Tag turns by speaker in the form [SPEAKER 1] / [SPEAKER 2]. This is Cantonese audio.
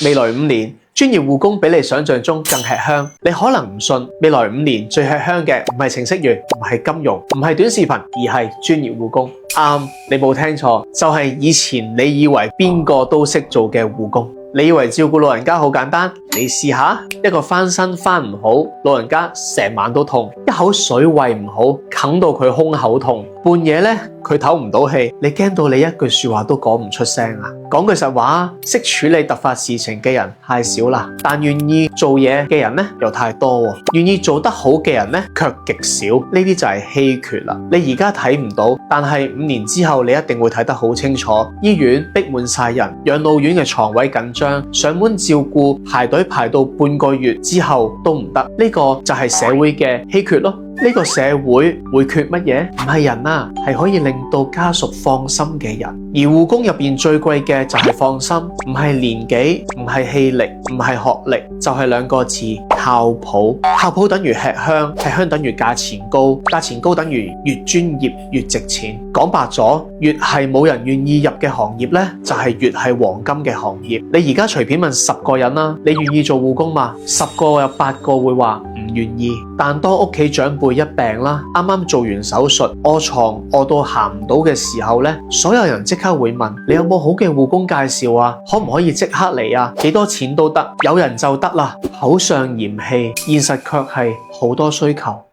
[SPEAKER 1] 未來5年，專業護工比你想象中更吃香。你可能唔信，未來5年最吃香嘅唔係程式員，唔係金融，唔係短視頻，而係專業護工。啱，你冇聽錯，就係以前你以為邊個都識做嘅護工。你以為照顧老人家好簡單？你試下，一個翻身翻唔好，老人家成晚都痛，一口水餵唔好，啃到佢胸口痛，半夜咧佢唞唔到氣，你驚到你一句說話都講唔出聲啊！講句實話，識處理突發事情嘅人太少啦，但願意做嘢嘅人咧又太多喎，願意做得好嘅人咧卻極少，呢啲就係稀缺啦。你而家睇唔到，但係5年之後你一定會睇得好清楚。醫院逼滿晒人，養老院嘅床位緊張，上門照顧排隊排到半個月之後都唔得，呢個就係社會嘅稀缺咯。呢個社會會缺乜嘢？唔係人啊，係可以令到家屬放心嘅人。而護工入邊最貴嘅就係放心，唔係年紀，唔係氣力，唔係學歷，就係2個字：靠譜。靠譜等於吃香，吃香等於價錢高，價錢高等於越專業越值錢。講白咗，越係冇人願意入嘅行業呢，就係越係黃金嘅行業。你而家隨便問10個人啦，你願意做護工嗎？10個有8個會話唔願意。但當屋企長輩一病啦，啱啱做完手術，臥床臥到行唔到嘅時候呢，所有人即刻會問：你有冇好嘅護工介紹啊？可唔可以即刻嚟啊？幾多錢都得，有人就得啦。口上嫌棄，現實卻係好多需求。